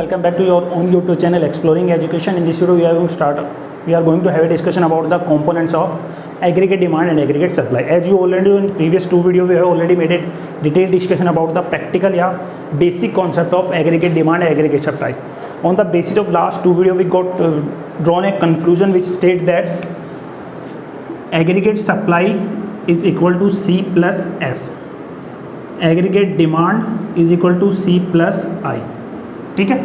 welcome back to your own YouTube channel Exploring Education. In this video we are going to have a discussion about the components of aggregate demand and aggregate supply. As you already in previous two video we have already made a detailed discussion about the practical basic concept of aggregate demand and aggregate supply. On the basis of last two video we got drawn a conclusion which states that aggregate supply is equal to C plus S. Aggregate demand is equal to C plus I. ठीक है,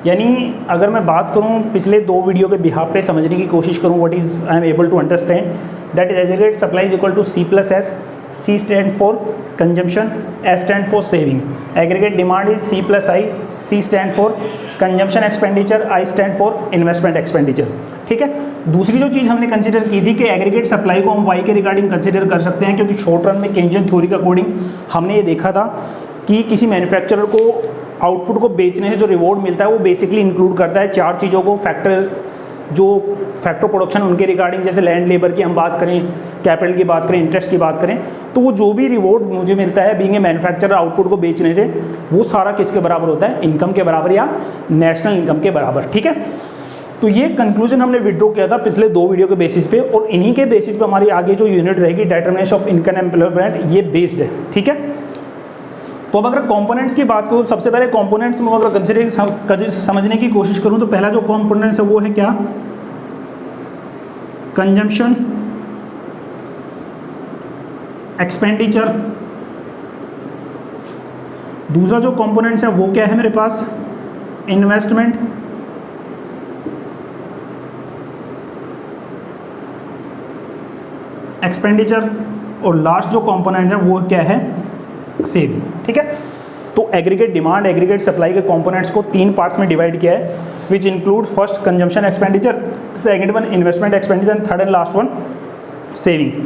यानी अगर मैं बात करूं पिछले दो video के बिहाफ पे समझने की कोशिश करूं what is I am able to understand that is aggregate supply is equal to C plus S. C stand for consumption, S stand for saving. Aggregate demand is C plus I. C stand for consumption expenditure, I stand for investment expenditure. ठीक है, दूसरी जो चीज़ हमने consider की थी कि aggregate supply को हम वाई के रिगार्डिंग कंसिडर कर सकते हैं, क्योंकि शॉर्ट रन में केंजन थ्योरी के अकॉर्डिंग हमने ये देखा था कि किसी मैन्युफैक्चरर को आउटपुट को बेचने से जो रिवॉर्ड मिलता है वो बेसिकली इंक्लूड करता है चार चीज़ों को. फैक्टर प्रोडक्शन उनके रिगार्डिंग, जैसे लैंड लेबर की हम बात करें, कैपिटल की बात करें, इंटरेस्ट की बात करें, तो वो जो भी रिवॉर्ड मुझे मिलता है बीइंग ए मैन्युफैक्चरर आउटपुट को बेचने से, वो सारा किसके बराबर होता है? इनकम के बराबर या नेशनल इनकम के बराबर. ठीक है, तो ये कंक्लूजन हमने विड्रॉ किया था पिछले दो वीडियो के बेसिस पे, और इन्हीं के बेसिस पे हमारी आगे जो यूनिट रहेगी डिटरमिनेशन ऑफ इनकम एम्प्लॉयमेंट, ये बेस्ड है. ठीक है, तो अब अगर कंपोनेंट्स की बात करूँ, सबसे पहले कंपोनेंट्स में अगर कंसिडर समझने की कोशिश करूँ तो पहला जो कंपोनेंट्स है वो है क्या? Consumption expenditure. दूसरा जो कंपोनेंट्स है वो क्या है मेरे पास? Investment expenditure. और लास्ट जो कंपोनेंट है वो क्या है? सेविंग. ठीक है, तो एग्रीगेट डिमांड एग्रीगेट सप्लाई के कंपोनेंट्स को तीन पार्ट्स में डिवाइड किया है, which include first consumption expenditure, second one investment expenditure, third and last one saving.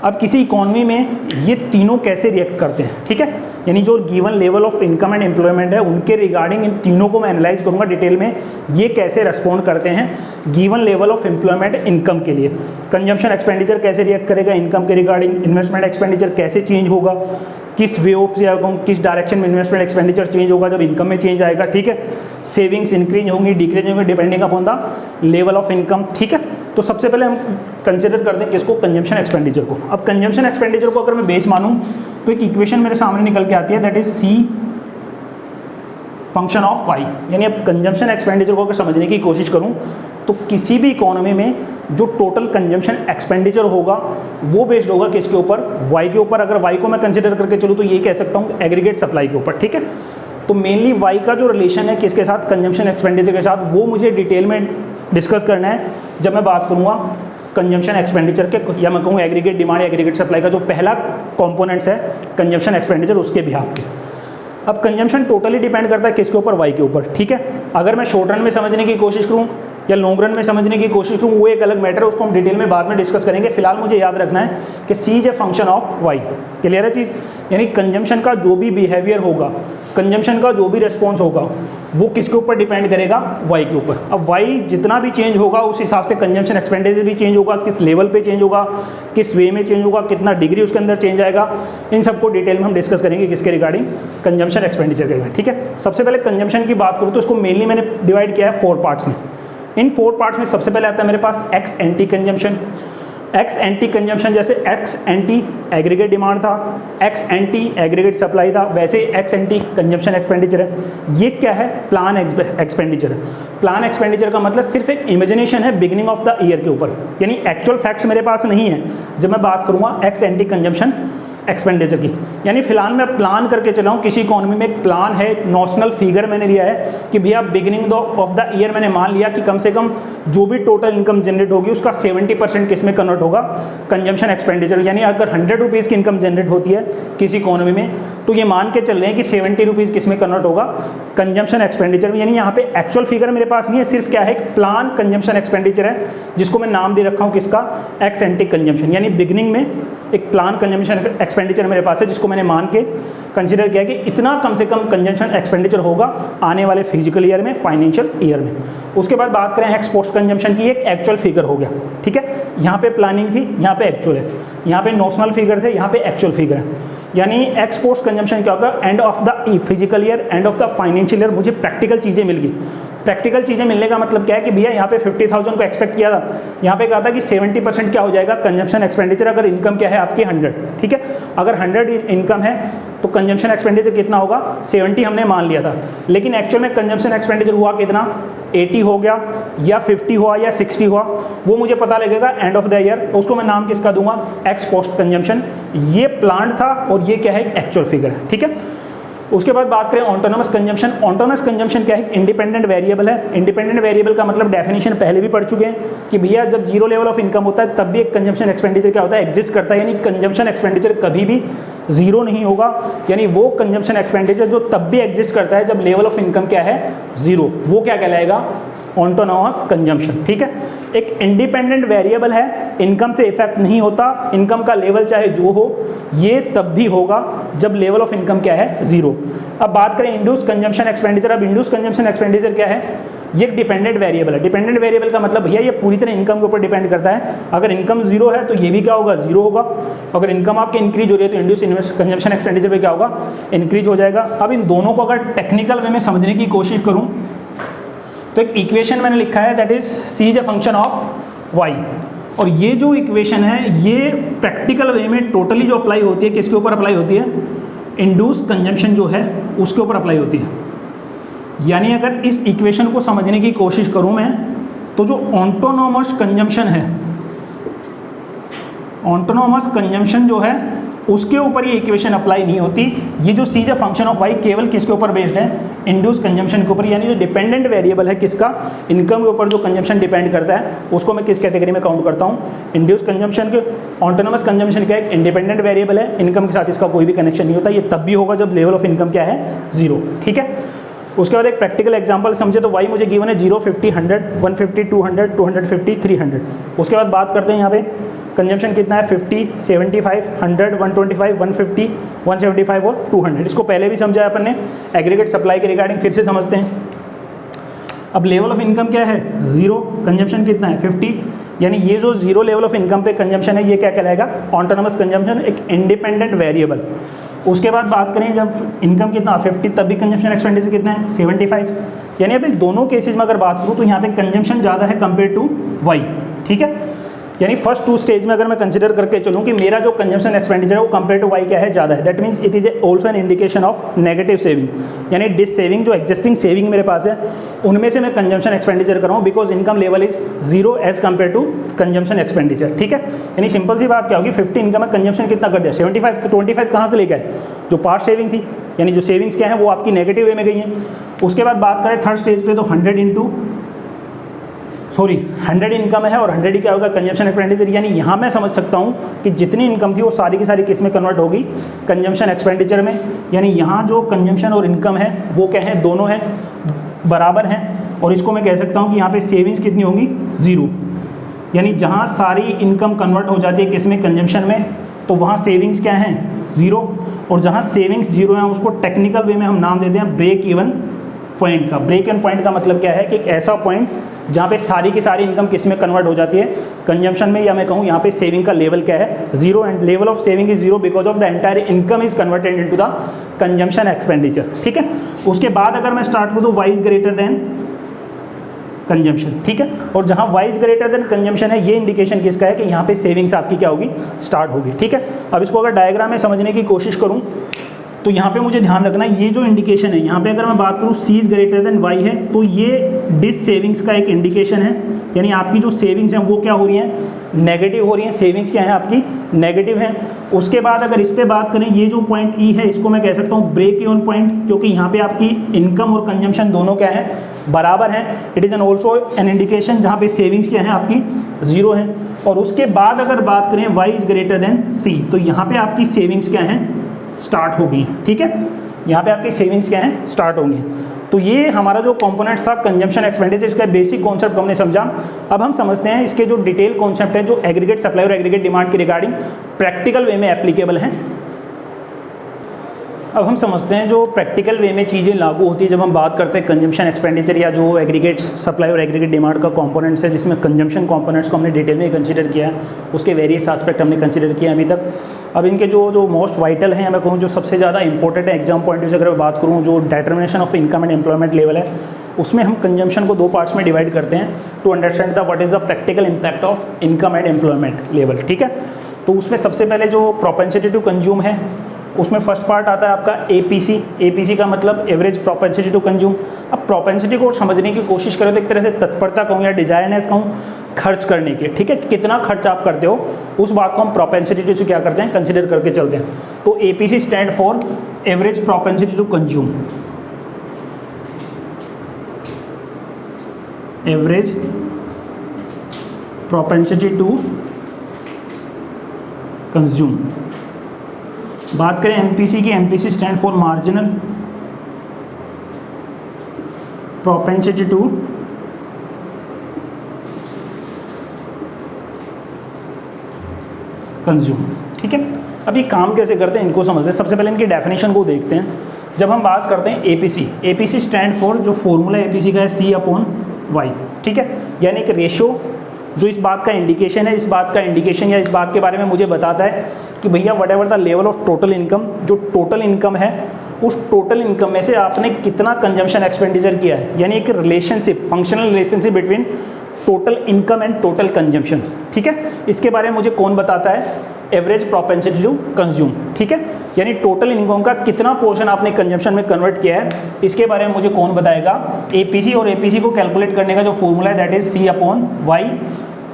अब किसी इकोनॉमी में ये तीनों कैसे रिएक्ट करते हैं? ठीक है, यानी जो given level of income and employment है उनके रिगार्डिंग इन तीनों को मैं एनालाइज करूंगा डिटेल में, ये कैसे रेस्पॉन्ड करते हैं given level of employment income के लिए. कंजम्पशन एक्सपेंडिचर कैसे रिएक्ट करेगा इनकम के रिगार्डिंग, इन्वेस्टमेंट एक्सपेंडिचर कैसे चेंज होगा, किस वे ऑफ किस डायरेक्शन में इन्वेस्टमेंट एक्सपेंडिचर चेंज होगा जब इनकम में चेंज आएगा. ठीक है, सेविंग्स इंक्रीज होंगी डिक्रीज होंगी depending upon the level of income. ठीक है, तो सबसे पहले हम कंसिडर करते हैं किसको? कंजम्पशन एक्सपेंडिचर को. अब कंजम्पशन एक्सपेंडिचर को अगर मैं बेस मानूं तो एक इक्वेशन मेरे सामने निकल के आती है, that is C function of Y. यानी अब कंजम्पशन एक्सपेंडिचर को अगर समझने की कोशिश करूं तो किसी भी इकोनॉमी में जो टोटल कंजम्पशन एक्सपेंडिचर होगा वो बेस्ड होगा किसके ऊपर? वाई के ऊपर. अगर वाई को मैं कंसिडर करके चलूँ तो ये कह सकता हूँ एग्रीगेट सप्लाई के ऊपर. ठीक है, तो मेनली वाई का जो रिलेशन है किसके साथ? कंजम्पशन एक्सपेंडिचर के साथ. वो मुझे डिटेल में डिस्कस करना है जब मैं बात करूँगा कंजम्पशन एक्सपेंडिचर के, या मैं कहूँ एग्रीगेट डिमांड एग्रीगेट सप्लाई का जो पहला कॉम्पोनेंट्स है कंजम्पशन एक्सपेंडिचर, उसके बिहाफ पे. अब कंजम्पशन टोटली डिपेंड करता है किसके ऊपर? वाई के ऊपर. ठीक है, अगर मैं शॉर्ट रन में समझने की कोशिश करूँ या लॉन्ग रन में समझने की कोशिश करूँ वो एक अलग मैटर है, उसको हम डिटेल में बाद में डिस्कस करेंगे. फिलहाल मुझे याद रखना है कि C is a function of Y. Clear है चीज़? यानी कंजम्पशन का जो भी बिहेवियर होगा, कंजम्पशन का जो भी रिस्पॉन्स होगा वो किसके ऊपर डिपेंड करेगा? वाई के ऊपर. अब वाई जितना भी चेंज होगा उस हिसाब से कंजम्पशन एक्सपेंडिचर भी चेंज होगा, किस लेवल पे चेंज होगा, किस वे में चेंज होगा, कितना डिग्री उसके अंदर चेंज आएगा, इन सबको डिटेल में हम डिस्कस करेंगे किसके रिगार्डिंग? कंजम्पशन एक्सपेंडिचर के रिगार्डिंग. ठीक है, सबसे पहले कंजम्पशन की बात करूँ तो इसको मेनली मैंने डिवाइड किया है 4 पार्ट्स में. इन 4 पार्ट्स में सबसे पहले आता है मेरे पास ex ante consumption. Ex ante consumption जैसे एक्स एंटी एग्रीगेट डिमांड था, एक्स एंटी एग्रीगेट सप्लाई था, वैसे ही एक्स एंटी कंजम्पशन एक्सपेंडिचर है. ये क्या है? प्लान एक्सपेंडिचर है. प्लान एक्सपेंडिचर का मतलब सिर्फ एक इमेजिनेशन है बिगिनिंग ऑफ द ईयर के ऊपर, यानी एक्चुअल फैक्ट्स मेरे पास नहीं है जब मैं बात करूँगा एक्स एंटी कंजम्पशन एक्सपेंडिचर की. यानी फिलहाल मैं प्लान करके चला हूँ, किसी इकोनॉमी में एक प्लान है, नॉशनल फिगर मैंने लिया है कि भैया बिगिनिंग ऑफ द ईयर मैंने मान लिया कि कम से कम जो भी टोटल इनकम जनरेट होगी उसका 70% किस में कन्वर्ट होगा? Consumption expenditure. यानी अगर 100 रुपीज़ की इनकम जनरेट होती है किसी इकोनॉमी में तो ये मान के चल रहे हैं कि 70 रुपीज़ किस में कन्वर्ट होगा? कंजम्पशन एक्सपेंडिचर में. यानी यहाँ पे एक्चुअल फिगर मेरे पास नहीं है, सिर्फ क्या है? प्लान कंजम्पशन एक्सपेंडिचर है जिसको मैं नाम दे रखा हूँ किसका? X ante consumption. यानी बिगिनिंग में एक प्लान कंजम्पशन एक्सपेंडिचर मेरे पास है जिसको मैंने मान के कंसीडर किया कि इतना कम से कम कंजम्पशन एक्सपेंडिचर होगा आने वाले फिजिकल ईयर में, फाइनेंशियल ईयर में. उसके बाद बात करें एक्स पोस्ट कंजम्पशन की, एक एक्चुअल फिगर हो गया. ठीक है, यहाँ पे प्लानिंग थी, यहाँ पे एक्चुअल है, यहाँ पे नॉशनल फिगर थे, यहाँ पे एक्चुअल फिगर है। यानी एक्स पोस्ट कंजम्पशन क्या होगा, end of the physical year, end of the financial year मुझे प्रैक्टिकल चीज़ें मिल गई। प्रैक्टिकल चीज़ें मिलने का मतलब क्या है कि भैया यहाँ पे 50,000 को एक्सपेक्ट किया था, यहाँ पे कहा था कि 70% क्या हो जाएगा कंजम्पशन एक्सपेंडिचर, अगर इनकम क्या है आपकी 100, ठीक है। अगर 100 इनकम है तो कंजम्पशन एक्सपेंडिचर कितना होगा, 70 हमने मान लिया था। लेकिन एक्चुअल में कंजम्पशन एक्सपेंडिचर हुआ कितना, 80 हो गया या 50 हुआ या 60 हुआ, वो मुझे पता लगेगा एंड ऑफ द ईयर। तो उसको मैं नाम किसका दूंगा, एक्स पोस्ट कंजम्पशन। ये प्लान था और ये क्या है, एक्चुअल फिगर है, ठीक है। उसके बाद बात करें ऑटोनोमस कंजम्पशन। ऑटोनोमस कंजम्पशन क्या है, इंडिपेंडेंट वेरिएबल है। इंडिपेंडेंट वेरिएबल का मतलब डेफिनेशन पहले भी पढ़ चुके हैं कि भैया जब जीरो लेवल ऑफ इनकम होता है तब भी एक कंजम्पशन एक्सपेंडिचर क्या होता है, एग्जिस्ट करता है। यानी कंजम्पशन एक्सपेंडिचर कभी भी जीरो नहीं होगा, यानी वो कंजम्पशन एक्सपेंडिचर जो तब भी एग्जिस्ट करता है जब लेवल ऑफ इनकम क्या है, जीरो, वो क्या कहलाएगा, ऑटोनोमस कंजम्पशन, ठीक है। एक इंडिपेंडेंट वेरिएबल है, इनकम से इफेक्ट नहीं होता, इनकम का लेवल चाहे जो हो, ये तब भी होगा जब लेवल ऑफ इनकम क्या है, जीरो। अब बात करें इंड्यूस कंजम्पशन एक्सपेंडिचर। अब इंड्यूस कंजम्पशन एक्सपेंडिचर क्या है, ये एक डिपेंडेंट वेरिएबल है। डिपेंडेंट वेरिएबल का मतलब भैया ये पूरी तरह इनकम के ऊपर डिपेंड करता है। अगर इनकम जीरो है तो ये भी क्या होगा, जीरो होगा। अगर इनकम आपकी इंक्रीज हो रही है तो इंड्यूस कंजम्पशन एक्सपेंडिचर पे क्या होगा, इंक्रीज हो जाएगा। अब इन दोनों को अगर टेक्निकल वे में समझने की कोशिश करूं तो एक इक्वेशन मैंने लिखा है, that is C is a function of Y. और ये जो इक्वेशन है ये प्रैक्टिकल वे में टोटली जो अप्लाई होती है, किसके ऊपर अप्लाई होती है, इंड्यूस कंजम्पशन जो है उसके ऊपर अप्लाई होती है। यानी अगर इस इक्वेशन को समझने की कोशिश करूं मैं तो जो ऑटोनोमस कंजम्पशन है, ऑटोनोमस कंजम्पशन जो है उसके ऊपर ये इक्वेशन अप्लाई नहीं होती। ये जो C is a function of Y केवल किसके ऊपर बेस्ड है, इंड्यूस कंजम्पशन के ऊपर। यानी जो डिपेंडेंट वेरिएबल है किसका, इनकम के ऊपर जो कंजम्पशन डिपेंड करता है उसको मैं किस कैटेगरी में काउंट करता हूँ, इंड्यूस कंजम्पशन के। ऑटोनोमस कंजम्पशन क्या है, इंडिपेंडेंट वेरिएबल है, इनकम के साथ इसका कोई भी कनेक्शन नहीं होता। ये तब भी होगा जब लेवल ऑफ इनकम क्या है, जीरो, ठीक है। उसके बाद एक प्रैक्टिकल एग्जांपल समझे तो वाई मुझे गिवन है 0, 50, 100, 150, 200, 250, 300। उसके बाद बात करते हैं यहाँ पे कंजम्पशन कितना है, 50, 75, 100, 125, 150, 175 और 200। इसको पहले भी समझा है अपन ने, एग्रीगेट सप्लाई के रिगार्डिंग फिर से समझते हैं। अब लेवल ऑफ इनकम क्या है, जीरो, कंजम्पशन कितना है, 50। यानी ये जो जीरो लेवल ऑफ इनकम पे कंजम्पशन है ये क्या कहलाएगा, ऑटोनोमस कंजम्पशन, एक इंडिपेंडेंट वेरिएबल। उसके बाद बात करें जब इनकम कितना 50 तब भी कंजम्पशन एक्सपेंडिचर कितना है, 75। यानी अभी दोनों केसेज में अगर बात करूँ तो यहाँ पे कंजम्पशन ज़्यादा है कंपेयर टू वाई, ठीक है। यानी फर्स्ट टू स्टेज में अगर मैं कंसिडर करके चलूँ कि मेरा जो कंजम्पशन एक्सपेंडिचर है वो कंपेयर टू वाई क्या है, ज़्यादा है, that means it is also an indication of negative saving. यानी डिस सेविंग, जो एग्जिस्टिंग सेविंग मेरे पास है उनमें से मैं कंजम्पशन एक्सपेंडिचर कर रहा हूँ because income level is zero as compare to consumption expenditure, ठीक है। यानी सिंपल सी बात क्या होगी, 50 इनकम है, कंजम्पशन कितना कर दिया, 75। तो 25 कहाँ से लेके आए, जो पार्ट सेविंग थी, यानी जो सेविंग्स क्या है वो आपकी नेगेटिव वे में गई हैं। उसके बाद बात करें थर्ड स्टेज पे तो 100 इनकम है और 100 ही क्या होगा, कंजम्पशन एक्सपेंडिचर। यानी यहाँ मैं समझ सकता हूँ कि जितनी इनकम थी वो सारी की सारी किस में कन्वर्ट होगी, कंजम्पशन एक्सपेंडिचर में। यानी यहाँ जो कंजम्पशन और इनकम है वो क्या है, दोनों हैं, बराबर हैं। और इसको मैं कह सकता हूँ कि यहाँ पे सेविंग्स कितनी होंगी, जीरो। यानी जहाँ सारी इनकम कन्वर्ट हो जाती है किस में, कंजम्पशन में, तो वहाँ सेविंग्स क्या हैं, जीरो। और जहाँ सेविंग्स जीरो हैं उसको टेक्निकल वे में हम नाम देते हैं ब्रेक इवन पॉइंट का। ब्रेक इवन पॉइंट का मतलब क्या है कि एक ऐसा पॉइंट जहाँ पे सारी की सारी इनकम किस में कन्वर्ट हो जाती है, कंजम्पशन में, या मैं कहूँ यहाँ पे सेविंग का लेवल क्या है, zero. And level of saving is zero because of the entire income is converted into the consumption expenditure, ठीक है। उसके बाद अगर मैं स्टार्ट करूँ तो Y is greater than consumption, ठीक है। और जहाँ Y is greater than consumption है ये इंडिकेशन किसका है कि यहाँ पे सेविंग्स आपकी क्या होगी, स्टार्ट होगी, ठीक है। अब इसको अगर डायग्राम में समझने की कोशिश करूँ तो यहाँ पे मुझे ध्यान रखना है, ये जो इंडिकेशन है यहाँ पे अगर मैं बात करूँ सी इज ग्रेटर देन वाई है तो ये डिस सेविंग्स का एक इंडिकेशन है। यानी आपकी जो सेविंग्स हैं वो क्या हो रही हैं, नेगेटिव हो रही हैं। सेविंग्स क्या है आपकी, नेगेटिव है। उसके बाद अगर इस पे बात करें, ये जो पॉइंट ई है इसको मैं कह सकता हूँ ब्रेक इवन पॉइंट, क्योंकि यहाँ पे आपकी इनकम और कंजम्पशन दोनों क्या है, बराबर हैं। It is an also an indication जहाँ पे सेविंग्स क्या है आपकी, जीरो है। और उसके बाद अगर बात करें वाई इज ग्रेटर देन सी तो यहाँ पे आपकी सेविंग्स क्या हैं, स्टार्ट हो गई, ठीक है। यहाँ पे आपकी सेविंग्स क्या हैं, स्टार्ट होंगी। तो ये हमारा जो कंपोनेंट था कंजम्पशन एक्सपेंडिचर, इसका बेसिक कॉन्सेप्ट हमने समझा। अब हम समझते हैं इसके जो डिटेल कॉन्सेप्ट है जो एग्रीगेट सप्लाई और एग्रीगेट डिमांड के रिगार्डिंग प्रैक्टिकल वे में एप्लीकेबल हैं। अब हम समझते हैं जो प्रैक्टिकल वे में चीज़ें लागू होती है जब हम बात करते हैं कंजम्पशन एक्सपेंडिचर या जो एग्रीगेट सप्लाई और एग्रीगेट डिमांड का कंपोनेंट्स है, जिसमें कंजम्पशन कंपोनेंट्स को हमने डिटेल में कंसीडर किया है, उसके वेरियस एस्पेक्ट हमने कंसीडर किया अभी तक। अब इनके जो मोस्ट वाइटल हैं, मैं कहूँ जो सबसे ज़्यादा इंपॉर्टेंट है एग्जाम पॉइंट ऑफ व्यू से अगर मैं बात करूँ, जो determination of income and employment level है, उसमें हम कंजम्पशन को 2 पार्ट्स में डिवाइड करते हैं to understand the what is the practical impact of income and employment level. ठीक है, तो उसमें सबसे पहले जो प्रोपेंसिटी टू कंज्यूम है, उसमें फर्स्ट पार्ट आता है आपका एपीसी। एपीसी का मतलब एवरेज प्रोपेंसिटी टू कंज्यूम। अब प्रोपेंसिटी को समझने की कोशिश करें तो एक तरह से तत्परता कहूँ या डिजायरनेस कहूँ खर्च करने की, ठीक है, कितना खर्च आप करते हो, उस बात को हम प्रोपेंसिटी से क्या करते हैं, कंसिडर करके चलते हैं। तो APC stand for average propensity to consume. Average propensity to consume. बात करें एमपीसी की, MPC stand for marginal propensity to consume. ठीक है, अब ये काम कैसे करते हैं इनको समझते हैं। सबसे पहले इनकी डेफिनेशन को देखते हैं। जब हम बात करते हैं एपीसी, एपीसी स्टैंड फॉर, जो फॉर्मूला एपीसी का है C/Y। ठीक है, यानी कि रेशो जो इस बात का इंडिकेशन है, इस बात का इंडिकेशन या इस बात के बारे में मुझे बताता है कि भैया what ever the level of total income, जो टोटल इनकम है उस टोटल इनकम में से आपने कितना कंजम्पशन एक्सपेंडिचर किया है, यानी एक relationship, functional relationship between total income and total consumption. ठीक है, इसके बारे में मुझे कौन बताता है, एवरेज प्रोपेंसिटी टू कंज्यूम। ठीक है, यानी टोटल इनकम का कितना पोर्शन आपने कंजम्पशन में कन्वर्ट किया है, इसके बारे में मुझे कौन बताएगा, एपीसी। और एपीसी को कैलकुलेट करने का जो फॉर्मूला है that is C/Y।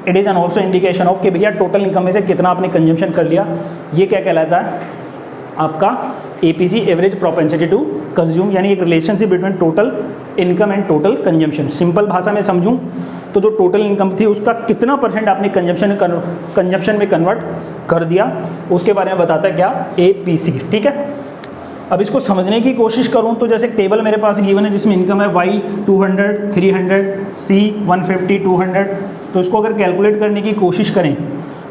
It is an also indication of कि भैया टोटल इनकम में से कितना आपने कंजम्पशन कर लिया। ये क्या कहलाता है आपका APC, average propensity to consume, यानी एक relationship between total income and total consumption. Simple भाषा में समझूं तो जो टोटल इनकम थी उसका कितना परसेंट आपने कंजम्पशन में कन्वर्ट कर दिया, उसके बारे में बताता है क्या, एपीसी। ठीक है, अब इसको समझने की कोशिश करूं तो जैसे टेबल मेरे पास गिवन है जिसमें इनकम है Y 200, 300, C 150, 200। तो इसको अगर कैलकुलेट करने की कोशिश करें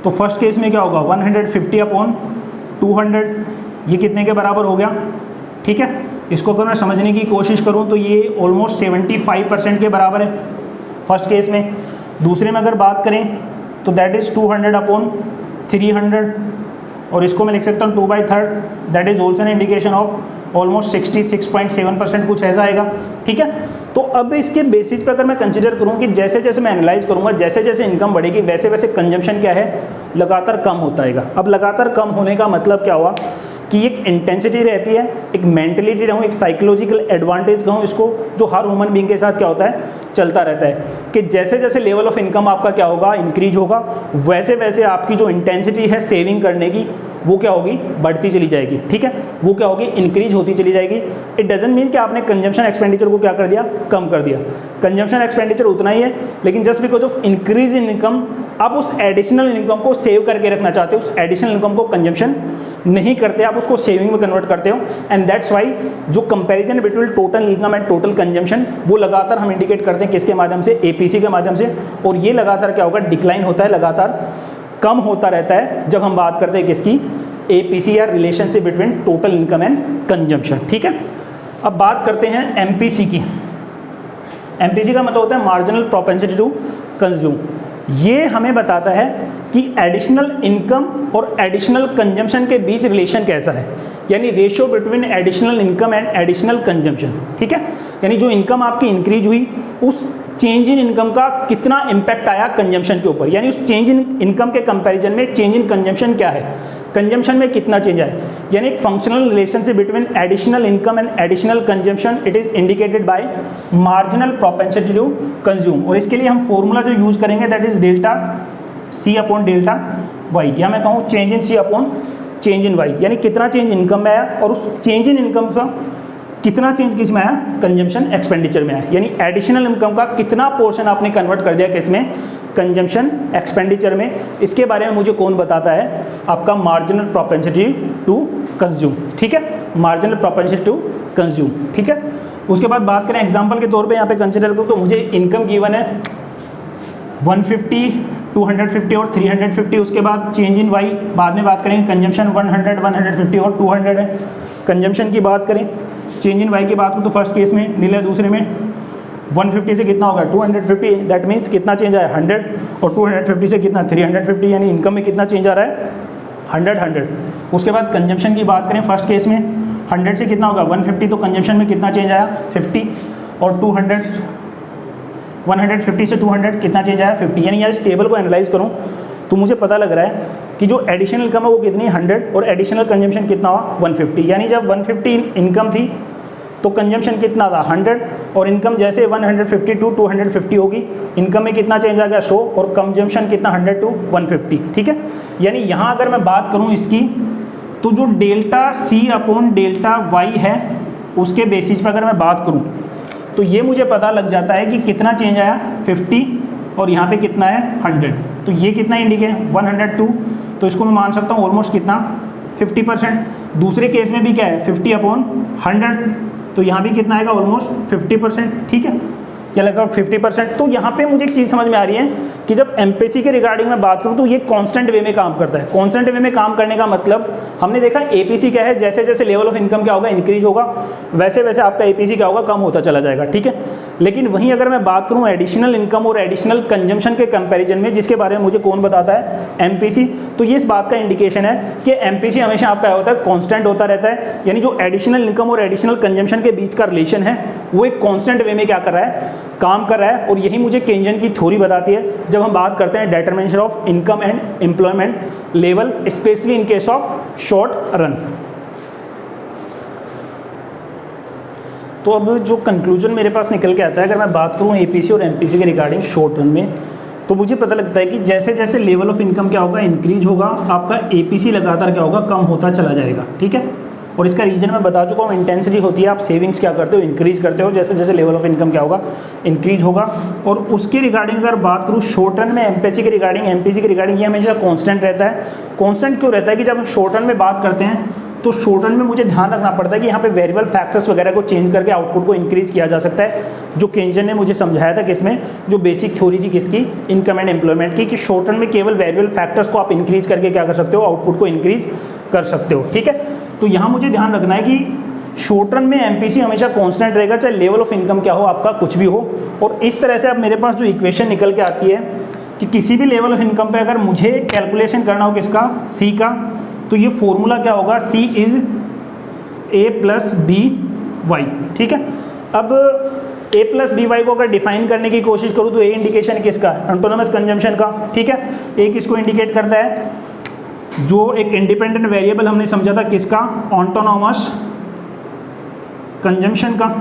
तो फर्स्ट केस में क्या होगा, 150/200, ये कितने के बराबर हो गया। ठीक है, इसको अगर मैं समझने की कोशिश करूं तो ये ऑलमोस्ट 75% के बराबर है फर्स्ट केस में। दूसरे में अगर बात करें तो दैट इज़ 200/300, और इसको मैं लिख सकता हूँ 2/3, that is also an indication of almost 66.7% कुछ ऐसा आएगा। ठीक है, तो अब इसके बेसिस पर अगर मैं कंसिडर करूँ कि जैसे जैसे मैं एनालाइज करूँगा, जैसे जैसे इनकम बढ़ेगी वैसे वैसे कंजम्पशन क्या है, लगातार कम होता आएगा। अब लगातार कम होने का मतलब क्या हुआ कि एक इंटेंसिटी रहती है, एक मेंटलिटी रहूँ, एक साइकोलॉजिकल एडवांटेज कहूँ इसको, जो हर ह्यूमन बीइंग के साथ क्या होता है, चलता रहता है कि जैसे जैसे लेवल ऑफ इनकम आपका क्या होगा, इंक्रीज होगा, वैसे वैसे आपकी जो इंटेंसिटी है सेविंग करने की वो क्या होगी, बढ़ती चली जाएगी। ठीक है, वो क्या होगी, इंक्रीज होती चली जाएगी। इट डजंट मीन कि आपने कंजम्पशन एक्सपेंडिचर को क्या कर दिया, कम कर दिया। कंजम्पशन एक्सपेंडिचर उतना ही है, लेकिन just because of increase in income आप उस एडिशनल इनकम को सेव करके रखना चाहते हो, उस एडिशनल इनकम को कंजम्पशन नहीं करते, आप उसको सेविंग में कन्वर्ट करते हो। एंड दैट्स वाई जो comparison between total income and total consumption वो लगातार हम इंडिकेट करते हैं किसके माध्यम से, एपीसी के माध्यम से। और ये लगातार क्या होगा, डिक्लाइन होता है, लगातार कम होता रहता है जब हम बात करते हैं किसकी, एपीसी या relationship between total income and consumption. ठीक है, अब बात करते हैं एमपीसी की। एमपीसी का मतलब होता है मार्जिनल प्रोपेंसिटी टू कंज्यूम। ये हमें बताता है कि एडिशनल इनकम और एडिशनल कंजम्पशन के बीच रिलेशन कैसा है, यानी ratio between additional income and additional consumption. ठीक है, यानी जो इनकम आपकी इंक्रीज हुई उस चेंज इन इनकम का कितना इम्पैक्ट आया कंजम्पशन के ऊपर, यानी उस चेंज इन इनकम के कंपैरिजन में चेंज इन कंजम्पशन क्या है, कंजम्पशन में कितना चेंज आया। यानी एक functional relationship between additional income and additional consumption, it is indicated by marginal propensity to consume. और इसके लिए हम फॉर्मूला जो यूज करेंगे दैट इज डेल्टा C/डेल्टा Y, या मैं कहूँ change in change in Y, यानी कितना चेंज इनकम में आया और उस चेंज इन इनकम का कितना चेंज किस में आया, कंजम्पशन एक्सपेंडिचर में आया। यानी एडिशनल इनकम का कितना पोर्शन आपने कन्वर्ट कर दिया किस में, कंजम्पशन एक्सपेंडिचर में। इसके बारे में मुझे कौन बताता है, आपका मार्जिनल प्रोपेंसिटी टू कंज्यूम। ठीक है, मार्जिनल प्रोपेंसिटी टू कंज्यूम। ठीक है, उसके बाद बात करें एग्जांपल के तौर पे यहाँ पे कंसिडर करो तो मुझे इनकम गिवन है 150 250 और 350, उसके बाद चेंज इन वाई बाद में बात करेंगे, कंजम्पशन 100, 150 और 200 है। कंजम्पशन की बात करें, चेंज इन वाई की बात करूँ तो फर्स्ट केस में नील है, दूसरे में 150 से कितना होगा 250, दैट मीन्स कितना चेंज आया 100, और 250 से कितना 350, यानी इनकम में कितना चेंज आ रहा है 100। उसके बाद कंजम्पशन की बात करें, फर्स्ट केस में 100 से कितना होगा 150, तो कंजम्पशन में कितना चेंज आया 50, और 150 से 200 कितना चेंज आया 50। यानी इस टेबल को एनालाइज करूँ तो मुझे पता लग रहा है कि जो एडिशनल इनकम है वो कितनी 100 और एडिशनल कंजम्पशन कितना हुआ 150। यानी जब 150 इनकम थी तो कंजम्पशन कितना था 100, और इनकम जैसे 150 टू 250 होगी, इनकम में कितना चेंज आ गया 100, और कंजम्पशन कितना 100 टू 150, ठीक है। यानी यहाँ अगर मैं बात करूँ इसकी, तो जो delta C upon delta Y है उसके बेसिस पर अगर मैं बात करूँ तो ये मुझे पता लग जाता है कि कितना चेंज आया 50, और यहाँ पे कितना है 100, तो ये कितना इंडिकेट 102, तो इसको मैं मान सकता हूँ ऑलमोस्ट कितना 50%। दूसरे केस में भी क्या है 50 अपॉन 100, तो यहाँ भी कितना आएगा ऑलमोस्ट 50%, ठीक है, क्या लगा 50%। तो यहाँ पे मुझे एक चीज़ समझ में आ रही है कि जब एमपीसी के रिगार्डिंग में बात करूँ तो ये कांस्टेंट वे में काम करता है। कांस्टेंट वे में काम करने का मतलब हमने देखा एपीसी क्या है, जैसे जैसे लेवल ऑफ इनकम क्या होगा इंक्रीज होगा, वैसे वैसे आपका एपीसी क्या होगा कम होता चला जाएगा, ठीक है। लेकिन वहीं अगर मैं बात करूँ एडिशनल इनकम और एडिशनल कंजम्पशन के कंपेरिजन में, जिसके बारे में मुझे कौन बताता है एमपीसी, तो ये इस बात का इंडिकेशन है कि एमपीसी हमेशा आपका होता है कांस्टेंट होता रहता है। यानी जो एडिशनल इनकम और एडिशनल कंजम्पशन के बीच का रिलेशन है वो एक कांस्टेंट वे में क्या कर रहा है, काम कर रहा है। और यही मुझे केंजन की थ्योरी बताती है जब हम बात करते हैं determination of income and employment level, specially in case of short run. तो अब जो कंक्लूजन मेरे पास निकल के आता है, अगर मैं बात करूं एपीसी और एमपीसी के रिगार्डिंग शॉर्ट रन में, तो मुझे पता लगता है कि जैसे जैसे लेवल ऑफ इनकम क्या होगा इंक्रीज होगा, आपका एपीसी लगातार क्या होगा कम होता चला जाएगा, ठीक है। और इसका रीजन मैं बता चुका हूँ, इंटेंसिटी होती है, आप सेविंग्स क्या करते हो इंक्रीज करते हो जैसे जैसे लेवल ऑफ इनकम क्या होगा इंक्रीज होगा। और उसके रिगार्डिंग अगर बात करूँ शॉर्ट रन में एमपीसी के रिगार्डिंग ये हमेशा कांस्टेंट रहता है। कांस्टेंट क्यों रहता है कि जब हम शॉर्ट रन में बात करते हैं तो शॉर्ट रन में मुझे ध्यान रखना पड़ता है कि यहाँ पे वेरिएबल फैक्टर्स वगैरह को चेंज करके आउटपुट को इंक्रीज किया जा सकता है, जो केंजन ने मुझे समझाया था किसमें, जो बेसिक थ्योरी थी किसकी, इनकम एंड एम्प्लॉयमेंट की, कि शॉर्ट रन में केवल वेरिएबल फैक्टर्स को आप इंक्रीज करके क्या कर सकते हो, आउटपुट को इंक्रीज कर सकते हो, ठीक है। तो यहाँ मुझे ध्यान रखना है कि शॉर्ट रन में एमपीसी हमेशा कांस्टेंट रहेगा, चाहे लेवल ऑफ इनकम क्या हो आपका कुछ भी हो। और इस तरह से अब मेरे पास जो इक्वेशन निकल के आती है कि किसी भी लेवल ऑफ इनकम पे अगर मुझे कैलकुलेशन करना हो किसका, सी का, तो ये फॉर्मूला क्या होगा, C is A plus B Y, ठीक है। अब ए प्लस बी वाई को अगर डिफाइन करने की कोशिश करूँ तो ए इंडिकेशन किसका, ऑटोनोमस कंजम्पशन का, ठीक है। ए किसको इंडिकेट करता है, जो एक इंडिपेंडेंट वेरिएबल हमने समझा था किसका, ऑटोनोमस कंजम्पशन का,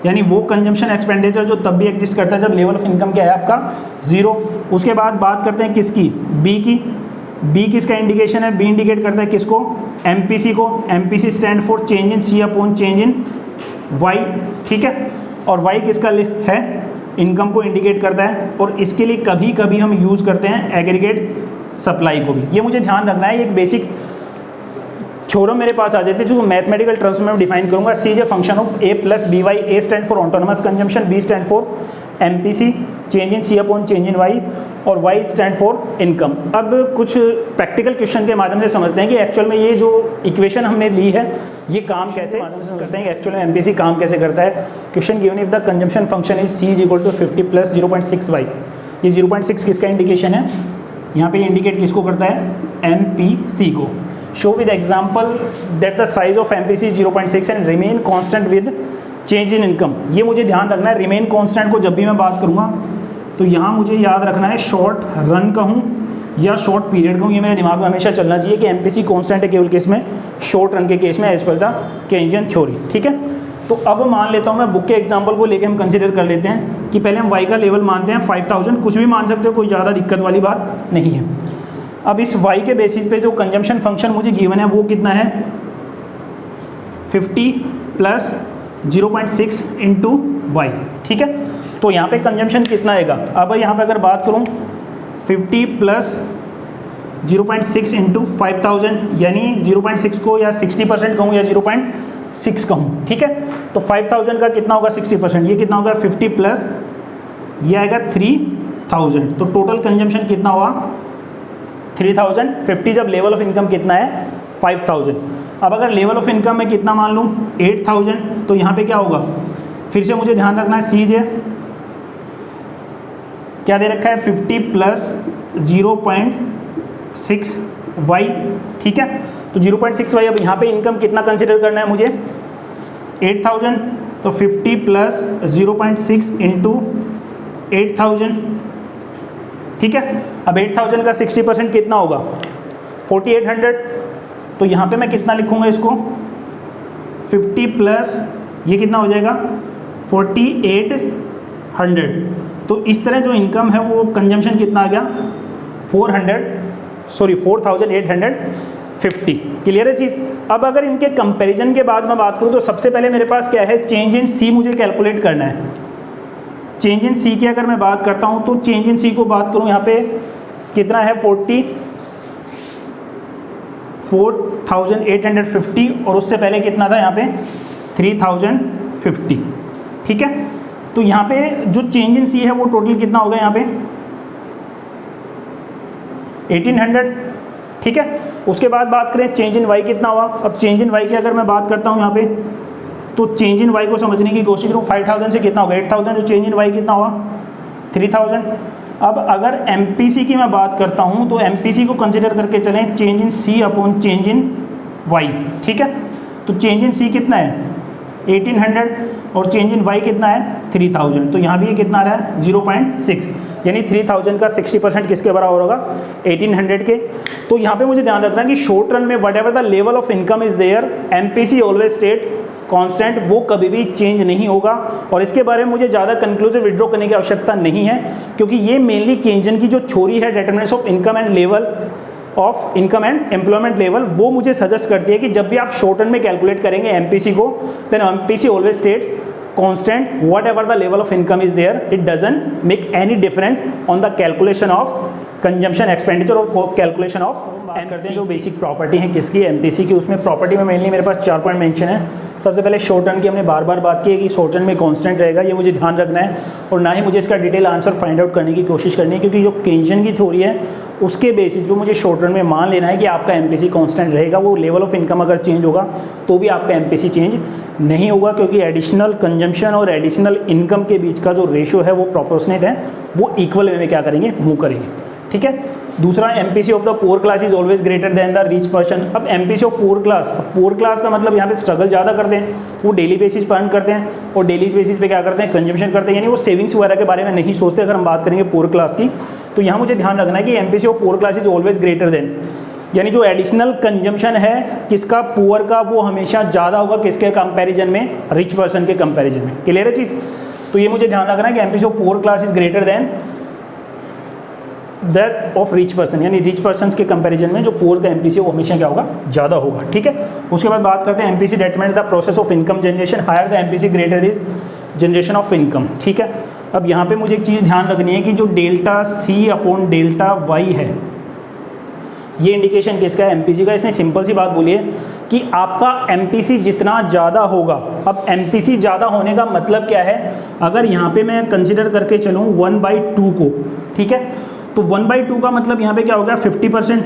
यानी वो कंजम्पशन एक्सपेंडिचर जो तब भी एग्जिस्ट करता है जब लेवल ऑफ इनकम क्या है आपका 0। उसके बाद बात करते हैं किसकी, बी की। बी किसका इंडिकेशन है, बी इंडिकेट करता है किसको, एमपीसी को। MPC stand for change in C upon change in Y, ठीक है। और वाई किसका है, इनकम को इंडिकेट करता है। और इसके लिए कभी कभी हम यूज़ करते हैं एग्रीगेट सप्लाई को भी। ये मुझे ध्यान रखना है, एक बेसिक थ्योरम मेरे पास आ जाते हैं जो मैथमेटिकल टर्म्स में डिफाइन करूंगा। C is a function of A plus B Y, A stand for autonomous consumption, B stand for MPC change in C upon change in Y, और वाई स्टैंड फॉर इनकम। अब कुछ practical question के माध्यम से समझते हैं कि actual में ये जो इक्वेशन हमने ली है ये काम कैसे करते हैं, एक्चुअल में एमपीसी काम कैसे करता है। Question given if the consumption function is C is equal to 50 plus 0.6 Y. ये 0.6 किसका इंडिकेशन है, यहाँ पे इंडिकेट किसको करता है, एमपीसी को। Show with example that the size of MPC 0.6 and remain constant with change in income. ये मुझे ध्यान रखना है, रिमेन कांस्टेंट को जब भी मैं बात करूँगा तो यहाँ मुझे याद रखना है शॉर्ट रन कहूँ या शॉर्ट पीरियड कहूँ, ये मेरे दिमाग में हमेशा चलना चाहिए कि एमपीसी कांस्टेंट है केवल केस में, शॉर्ट रन के केस में as per the Keynesian theory, ठीक है। तो अब मान लेता हूँ मैं बुक के एग्जाम्पल को लेके हम कंसिडर कर लेते हैं कि पहले हम वाई का लेवल मानते हैं 5000, कुछ भी मान सकते हो, कोई ज़्यादा दिक्कत वाली बात नहीं है। अब इस वाई के बेसिस पे जो कंजम्पशन फंक्शन मुझे गिवन है वो कितना है, 50 प्लस 0.6 इंटू वाई, ठीक है। तो यहाँ पे कंजम्पशन कितना आएगा, अब यहाँ पे अगर बात करूँ 50 प्लस 0.6 इंटू 5000, यानी 0.6 को या 60% कहूँ या 0.6 कहूँ, ठीक है। तो 5000 का कितना होगा 60%, ये कितना होगा 50 प्लस ये आएगा 3 3000, तो टोटल कंजम्पशन कितना हुआ 3050 जब लेवल ऑफ इनकम कितना है 5000। अब अगर लेवल ऑफ इनकम में कितना मान लूँ 8000, तो यहाँ पे क्या होगा, फिर से मुझे ध्यान रखना है सीजे क्या दे रखा है 50 प्लस 0.6 वाई, ठीक है। तो 0.6 वाई, अब यहाँ पे इनकम कितना कंसिडर करना है मुझे 8000, तो 50 प्लस 0.6 इंटू 8000, ठीक है। अब 8000 का 60% कितना होगा 4800, तो यहाँ पे मैं कितना लिखूँगा इसको 50 प्लस ये कितना हो जाएगा 4800। तो इस तरह जो इनकम है वो कंजम्पशन कितना आ गया 4850। क्लियर है चीज़। अब अगर इनके कंपैरिजन के बाद मैं बात करूँ तो सबसे पहले मेरे पास क्या है चेंज इन सी मुझे कैलकुलेट करना है। चेंज इन सी की अगर मैं बात करता हूँ तो चेंज इन सी को बात करूँ यहाँ पे कितना है 4850 और उससे पहले कितना था यहाँ पे 3050, ठीक है। तो यहाँ पे जो चेंज इन सी है वो टोटल कितना होगा यहाँ पे 1800, ठीक है। उसके बाद बात करें चेंज इन वाई कितना हुआ। अब चेंज इन वाई की अगर मैं बात करता हूँ यहाँ पे तो चेंज इन वाई को समझने की कोशिश करूँ 5000 से कितना होगा 8000, तो चेंज इन वाई कितना हुआ 3000। अब अगर एमपीसी की मैं बात करता हूँ तो एमपीसी को कंसिडर करके चलें change in C upon change in Y, ठीक है। तो चेंज इन सी कितना है 1800 और चेंज इन वाई कितना है 3000, तो यहाँ भी ये कितना आ रहा है 0.6, यानी 3000 का 60% किसके बराबर होगा 1800 के। तो यहाँ पे मुझे ध्यान रखना है कि शॉर्ट रन में whatever the level of income is there MPC always state constant, वो कभी भी चेंज नहीं होगा। और इसके बारे में मुझे ज़्यादा कंक्लूसिव विड्रॉ करने की आवश्यकता नहीं है क्योंकि ये मेनली केंजन की जो थ्योरी है determinants of income and level of income and employment level, वो मुझे सजेस्ट करती है कि जब भी आप शॉर्ट रन में कैलकुलेट करेंगे एमपीसी को then MPC always states constant whatever the level of income is there, it doesn't make any difference on the calculation of consumption expenditure और calculation of बात करते हैं जो बेसिक प्रॉपर्टी है किसकी एमपीसी की। उसमें प्रॉपर्टी में मेनली मेरे पास 4 पॉइंट मेंशन है। सबसे पहले शॉर्ट रन की हमने बार बार बात की है कि शॉर्ट रन में कांस्टेंट रहेगा, ये मुझे ध्यान रखना है और ना ही मुझे इसका डिटेल आंसर फाइंड आउट करने की कोशिश करनी है क्योंकि जो केंजन की थ्योरी है उसके बेसिस पे मुझे शॉर्ट रन में मान लेना है कि आपका एमपीसी कांस्टेंट रहेगा। वो लेवल ऑफ इनकम अगर चेंज होगा तो भी आपका एमपीसी चेंज नहीं होगा क्योंकि एडिशनल कंजम्पशन और एडिशनल इनकम के बीच का जो रेशियो है वो प्रोपोर्शनेट है, वो इक्वल वे में क्या करेंगे मूव करेंगे, ठीक है। दूसरा MPC of the poor class is always greater than the rich person. अब एमपीसी ऑफ पुअर क्लास का मतलब यहाँ पे स्ट्रगल ज़्यादा करते हैं, वो डेली बेसिस पर अर्न करते हैं और डेली बेसिस पे क्या करते हैं कंजम्पशन करते हैं, यानी वो सेविंग्स वगैरह के बारे में नहीं सोचते। अगर हम बात करेंगे पुअर क्लास की तो यहाँ मुझे ध्यान रखना है कि MPC of poor class is always greater than, यानी जो एडिशनल कंजम्पशन है किसका पुअर का वो हमेशा ज़्यादा होगा किसके कंपैरिजन में रिच पर्सन के कंपैरिजन में। क्लियर है चीज़। तो ये मुझे ध्यान रखना है कि MPC of poor class is greater then that of rich person, यानी रिच पर्सन के कंपैरिजन में जो पुअर का एमपीसी वो हमेशा क्या होगा ज़्यादा होगा, ठीक है। उसके बाद बात करते हैं MPC determine the process of income generation, higher the MPC greater is generation of income, ठीक है। अब यहाँ पे मुझे एक चीज़ ध्यान रखनी है कि जो delta C upon delta Y है ये इंडिकेशन किसका है एमपीसी का। इसने सिंपल सी बात बोली है कि आपका एमपीसी जितना ज़्यादा होगा, अब एमपीसी ज़्यादा होने का मतलब क्या है, अगर यहाँ पे मैं कंसिडर करके चलूँ 1/2 को, ठीक है, तो 1/2 का मतलब यहाँ पे क्या हो गया 50%।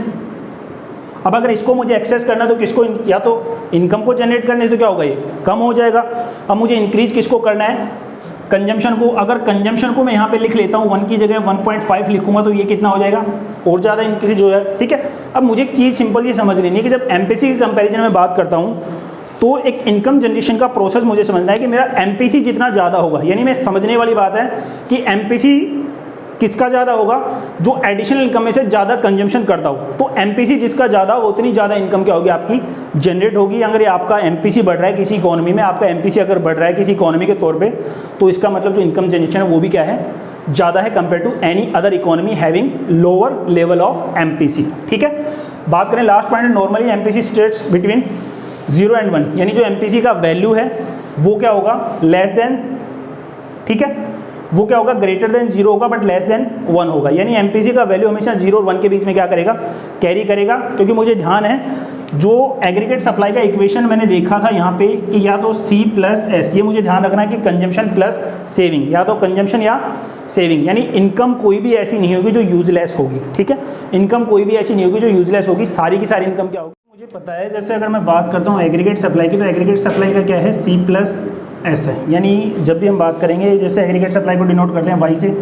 अब अगर इसको मुझे एक्सेस करना तो किसको, या तो इनकम को जनरेट करने तो क्या होगा ये कम हो जाएगा। अब मुझे इंक्रीज किसको करना है कंजम्पशन को। अगर कंजम्पशन को मैं यहाँ पे लिख लेता हूँ 1 की जगह 1.5 लिखूंगा तो ये कितना हो जाएगा और ज़्यादा इंक्रीज हो जाएगा, ठीक है। अब मुझे एक चीज़ सिंपल ये समझ लेनी है कि जब एमपीसी के कंपैरिजन में बात करता हूँ तो एक इनकम जनरेशन का प्रोसेस मुझे समझना है कि मेरा एमपीसी जितना ज़्यादा होगा, यानी मैं समझने वाली बात है कि एमपीसी किसका ज़्यादा होगा जो एडिशनल इनकम में से ज़्यादा कंजम्पशन करता हो। तो एमपीसी जिसका ज़्यादा होगा उतनी ज़्यादा इनकम क्या होगी आपकी जनरेट होगी। अगर ये आपका एमपीसी बढ़ रहा है किसी इकोनॉमी में, आपका एमपीसी अगर बढ़ रहा है किसी इकोनॉमी के तौर पे, तो इसका मतलब जो इनकम जनरेशन है वो भी क्या है ज़्यादा है compare to any other economy having lower level of MPC, ठीक है। बात करें last point, normally MPC states between 0 and 1, यानी जो एमपीसी का वैल्यू है वो क्या होगा लेस देन, ठीक है, वो क्या होगा ग्रेटर देन 0 होगा बट लेस देन 1 होगा। यानी एमपीसी का वैल्यू हमेशा 0 और 1 के बीच में क्या करेगा कैरी करेगा, क्योंकि मुझे ध्यान है जो एग्रीगेट सप्लाई का इक्वेशन मैंने देखा था यहाँ पे कि या तो C प्लस एस, ये मुझे ध्यान रखना है कि कंजम्पशन प्लस सेविंग, या तो कंजम्पशन या सेविंग, यानी इनकम कोई भी ऐसी नहीं होगी जो यूजलेस होगी, ठीक है। इनकम कोई भी ऐसी नहीं होगी जो यूजलेस होगी, सारी की सारी इनकम क्या होगी मुझे पता है। जैसे अगर मैं बात करता हूँ एग्रीगेट सप्लाई की, तो एग्रीगेट सप्लाई का क्या है C प्लस एस है, यानी जब भी हम बात करेंगे जैसे एग्रीगेट सप्लाई को डिनोट करते हैं वाई से,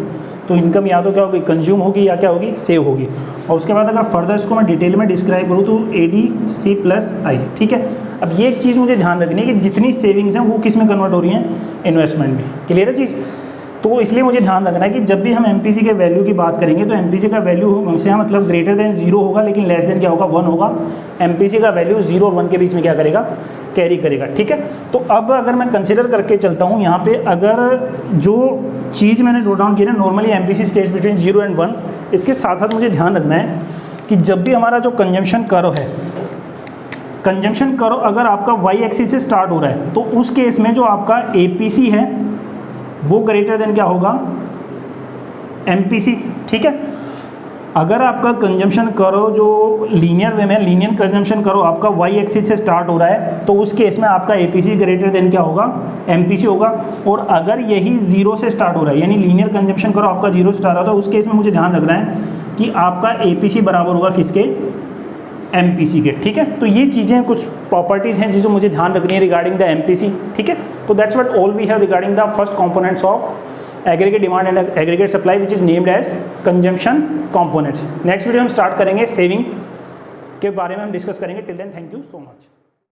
तो इनकम या तो क्या होगी कंज्यूम होगी या क्या होगी सेव होगी। और उसके बाद अगर फर्दर इसको मैं डिटेल में डिस्क्राइब करूँ तो ADC प्लस आई, ठीक है। अब ये एक चीज़ मुझे ध्यान रखनी है कि जितनी सेविंग्स हैं वो किस में कन्वर्ट हो रही हैं, इन्वेस्टमेंट में, क्लियर है चीज़। तो इसलिए मुझे ध्यान रखना है कि जब भी हम MPC के वैल्यू की बात करेंगे तो MPC का वैल्यू हमसे यहाँ मतलब ग्रेटर देन 0 होगा, लेकिन लेस देन क्या होगा 1 होगा। MPC का वैल्यू 0 और 1 के बीच में क्या करेगा, कैरी करेगा, ठीक है। तो अब अगर मैं कंसिडर करके चलता हूँ यहाँ पे, अगर जो चीज़ मैंने नोट डाउन की ना, normally MPC stage between 0 and 1, इसके साथ साथ मुझे ध्यान रखना है कि जब भी हमारा जो कंजम्पशन कर्व है, कंजम्पशन कर्व अगर आपका वाई एक्सिस से स्टार्ट हो रहा है तो उस केस में जो आपका APC है वो ग्रेटर देन क्या होगा, MPC, ठीक है। अगर आपका कंजम्पशन करो जो लीनियर वे में, लीनियर कंजम्पशन करो आपका वाई एक्सिस से स्टार्ट हो रहा है, तो उस केस में आपका APC ग्रेटर देन क्या होगा, MPC होगा। और अगर यही 0 से स्टार्ट हो रहा है, यानी लीनियर कंजम्पशन करो आपका 0 से स्टार्ट होता है, उस केस में मुझे ध्यान रखना है कि आपका APC बराबर होगा किसके, MPC के, ठीक है। तो ये चीज़ें कुछ प्रॉपर्टीज़ हैं जिसको मुझे ध्यान रखनी है रिगार्डिंग द MPC, ठीक है। तो that's what all we have regarding the first components of aggregate demand and aggregate supply which is named as consumption components. Next video हम स्टार्ट करेंगे सेविंग के बारे में हम डिस्कस करेंगे। Till then thank you so much.